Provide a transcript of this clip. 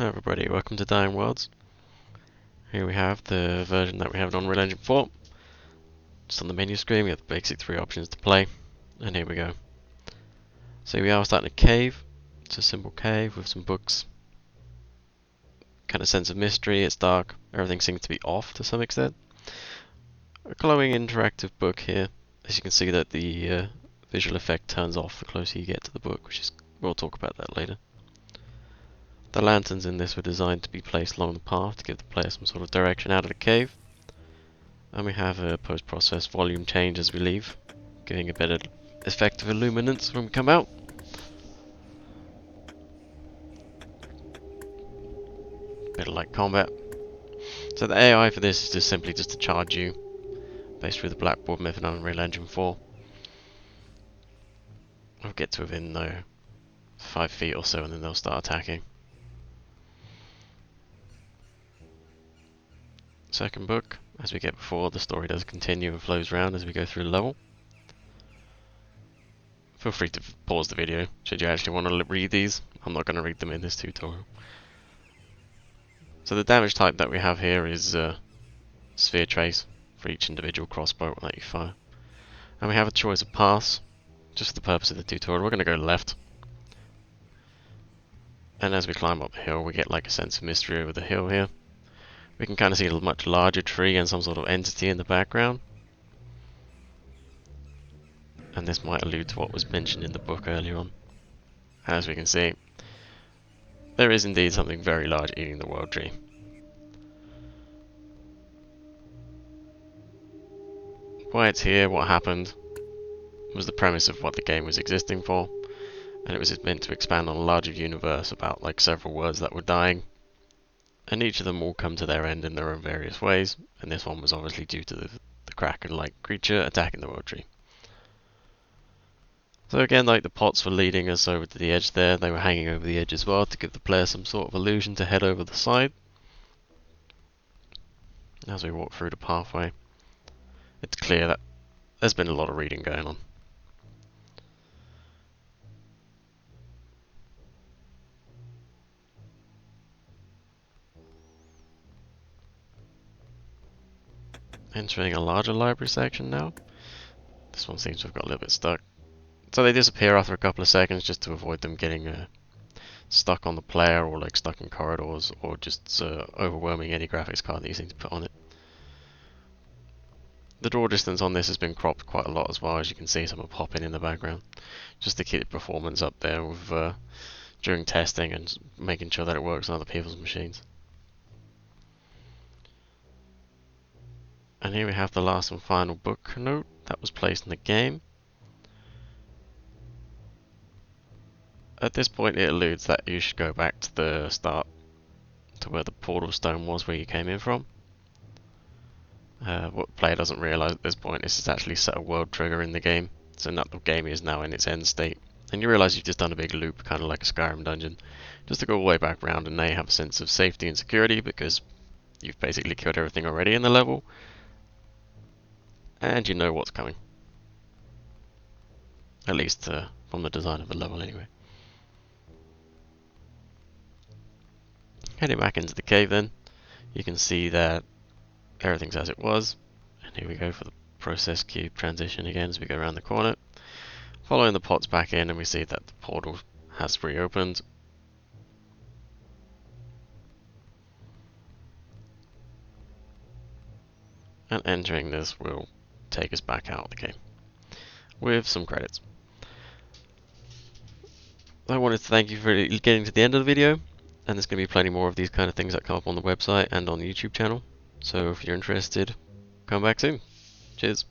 Hi everybody, welcome to Dying Worlds. Here we have the version that we have on Unreal Engine 4. Just on the menu screen we have the basic three options to play. And here we go. So we are starting a cave. It's a simple cave with some books. Kind of sense of mystery, it's dark. Everything seems to be off to some extent. A glowing interactive book here. As you can see that the visual effect turns off the closer you get to the book, we'll talk about that later. The lanterns in this were designed to be placed along the path to give the player some sort of direction out of the cave. And we have a post-process volume change as we leave, giving a better effect of illuminance when we come out. Bit of light combat. So the AI for this is just simply to charge you, based through the Blackboard method on Unreal Engine 4. We'll get to within 5 feet or so and then they'll start attacking. Second book, as we get before, the story does continue and flows around as we go through the level. Feel free to pause the video should you actually want to read these. I'm not going to read them in this tutorial. So the damage type that we have here is sphere trace for each individual crossbow that you fire. And we have a choice of paths, just for the purpose of the tutorial. We're going to go left. And as we climb up the hill, we get like a sense of mystery over the hill here. We can kind of see a much larger tree and some sort of entity in the background. And this might allude to what was mentioned in the book earlier on. As we can see, there is indeed something very large eating the world tree. Why it's here, what happened, was the premise of what the game was existing for. And it was meant to expand on a larger universe about like several worlds that were dying. And each of them will come to their end in their own various ways. And this one was obviously due to the Kraken-like creature attacking the world tree. So again, like the pots were leading us over to the edge there, they were hanging over the edge as well to give the player some sort of illusion to head over the side. As we walk through the pathway, it's clear that there's been a lot of reading going on. Entering a larger library section now. This one seems to have got a little bit stuck. So they disappear after a couple of seconds just to avoid them getting stuck on the player or like stuck in corridors or just overwhelming any graphics card that you seem to put on it. The draw distance on this has been cropped quite a lot as well, as you can see some are popping in the background just to keep the performance up there with during testing and making sure that it works on other people's machines. And here we have the last and final book note that was placed in the game. At this point it alludes that you should go back to the start, to where the portal stone was where you came in from. What the player doesn't realise at this point is it's actually set a world trigger in the game, so that the game is now in its end state. And you realise you've just done a big loop, kind of like a Skyrim dungeon, just to go all the way back around, and now you have a sense of safety and security because you've basically killed everything already in the level, and you know what's coming. At least from the design of the level anyway. Heading back into the cave then, you can see that everything's as it was. And here we go for the process cube transition again as we go around the corner. Following the pots back in and we see that the portal has reopened. And entering this will take us back out of the game with some credits. I wanted to thank you for getting to the end of the video, and there's going to be plenty more of these kind of things that come up on the website and on the YouTube channel. So if you're interested, come back soon. Cheers.